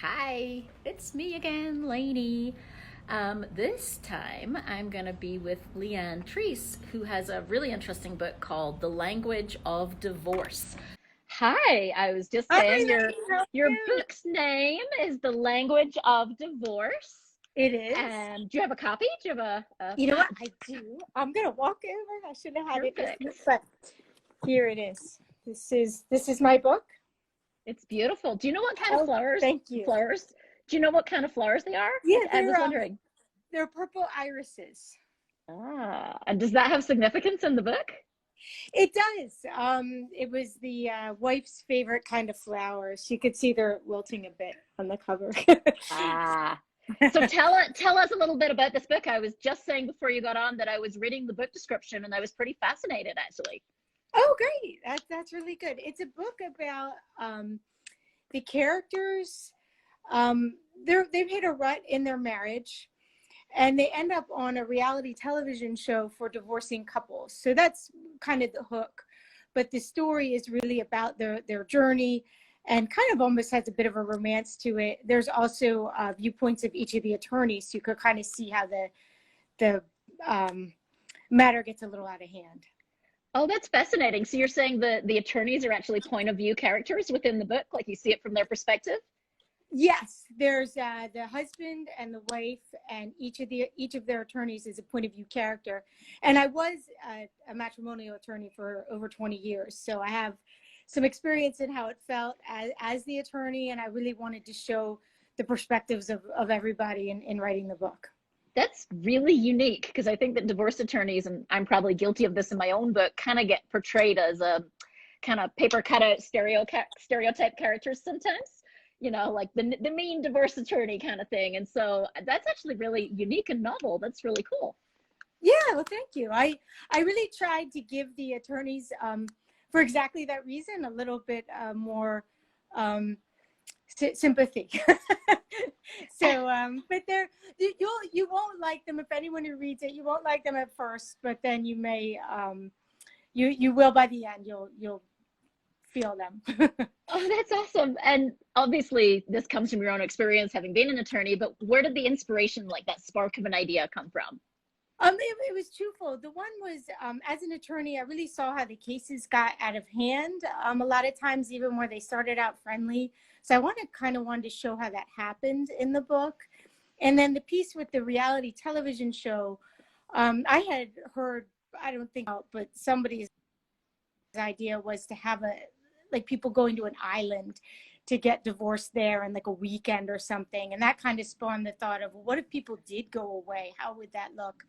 Hi, it's me again, Lainey. This time I'm going to be with Leanne TREESE, who has a really interesting book called The Language of Divorce. Hi, I was just Hi, saying Lainey. How are your you? book's name is The Language of Divorce. It is. And do you have a copy? Do you have a You know what? I do. I'm gonna walk over. I should have had it with perfect? me, but here it is. This is my book. It's beautiful. Do you know what kind of Oh, flowers? thank you. Flowers? Do you know what kind of flowers they are? Yeah, I was wondering. they're purple irises. Ah, and does that have significance in the book? It does. It was the wife's favorite kind of flowers. You could see they're wilting a bit on the cover. Ah, so tell us a little bit about this book. I was just saying before you got on that I was reading the book description and I was pretty fascinated actually. Oh, great. That's really good. It's a book about the characters. They've hit a rut in their marriage, and they end up on a reality television show for divorcing couples. So that's kind of the hook. But the story is really about their journey, and kind of almost has a bit of a romance to it. There's also viewpoints of each of the attorneys, so you could kind of see how the matter gets a little out of hand. Oh, that's fascinating. So you're saying the attorneys are actually point of view characters within the book, like you see it from their perspective? Yes, there's the husband and the wife, and each of their attorneys is a point of view character. And I was a matrimonial attorney for over 20 years, so I have some experience in how it felt as the attorney, and I really wanted to show the perspectives of everybody in writing the book. That's really unique because I think that divorce attorneys, and I'm probably guilty of this in my own book, kind of get portrayed as a kind of paper cutout stereotype characters sometimes. You know, like the mean divorce attorney kind of thing. And so that's actually really unique and novel. That's really cool. Yeah, well, thank you. I really tried to give the attorneys, for exactly that reason, a little bit more um, sympathy. So, but you won't like them. If anyone who reads it, you won't like them at first, but then you may, you will by the end. You'll feel them. Oh, that's awesome. And obviously, this comes from your own experience having been an attorney, but where did the inspiration, like that spark of an idea, come from? It was twofold. The one was, as an attorney, I really saw how the cases got out of hand. A lot of times, even where they started out friendly. So I wanted to show how that happened in the book. And then the piece with the reality television show, I had heard, I don't think, but somebody's idea was to have like people going to an island to get divorced there in like a weekend or something. And that kind of spawned the thought of, well, what if people did go away? How would that look?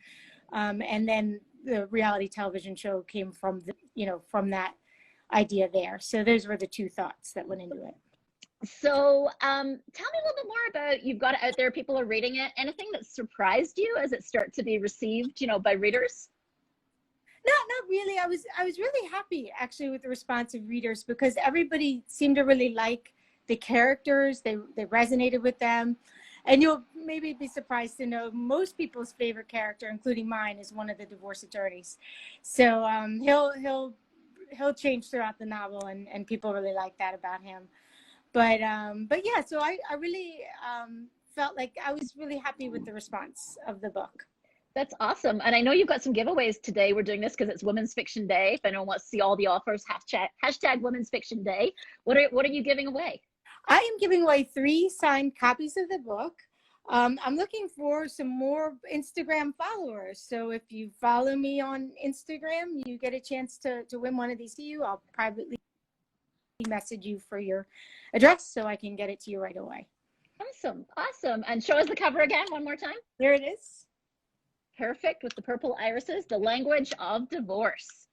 And then the reality television show came from from that idea there. So those were the two thoughts that went into it. So, tell me a little bit more about you've got it out there, people are reading it. Anything that surprised you as it started to be received, by readers? Not really. I was really happy actually with the response of readers, because everybody seemed to really like the characters. They resonated with them. And you'll maybe be surprised to know most people's favorite character, including mine, is one of the divorce attorneys. So he'll change throughout the novel, and people really like that about him. But yeah, so I really felt like I was really happy with the response of the book. That's awesome. And I know you've got some giveaways today. We're doing this because it's Women's Fiction Day. If anyone wants to see all the offers, hashtag Women's Fiction Day. What are you giving away? I am giving away 3 signed copies of the book. I'm looking for some more Instagram followers. So if you follow me on Instagram, you get a chance to win one of these to you. I'll privately message you for your address so I can get it to you right away. Awesome. Awesome. And show us the cover again one more time. There it is. Perfect, with the purple irises, The Language of Divorce.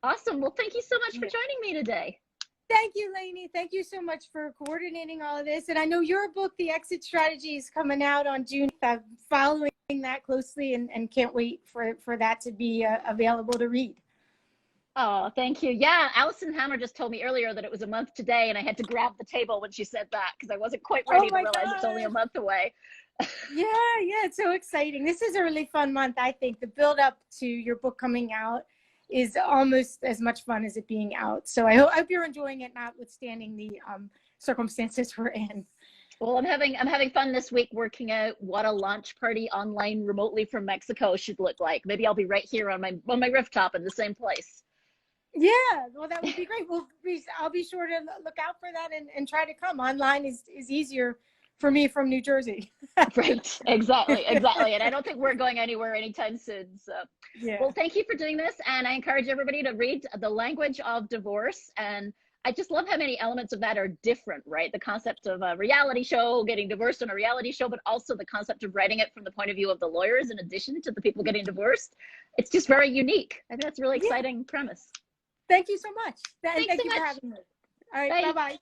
Awesome. Well, thank you so much for joining me today. Thank you, Lainey. Thank you so much for coordinating all of this. And I know your book, The Exit Strategy, is coming out on June. I'm following that closely, and can't wait for that to be available to read. Oh, thank you. Yeah, Allison Hammer just told me earlier that it was a month today, and I had to grab the table when she said that because I wasn't quite ready to realize it's only a month away. Yeah, it's so exciting. This is a really fun month, I think. The build up to your book coming out is almost as much fun as it being out. So I hope you're enjoying it, notwithstanding the circumstances we're in. Well, I'm having fun this week working out what a launch party online remotely from Mexico should look like. Maybe I'll be right here on my rooftop in the same place. Yeah, well, that would be great. I'll be sure to look out for that and try to come. Online is easier for me from New Jersey. Right, exactly, exactly. And I don't think we're going anywhere anytime soon. So, Yeah. well, thank you for doing this. And I encourage everybody to read The Language of Divorce. And I just love how many elements of that are different, right? The concept of a reality show, getting divorced on a reality show, but also the concept of writing it from the point of view of the lawyers in addition to the people getting divorced. It's just very unique. I think that's a really Yeah. exciting premise. Thank you so much. And Thanks thank so you for much. having me. All right. Bye. Bye-bye.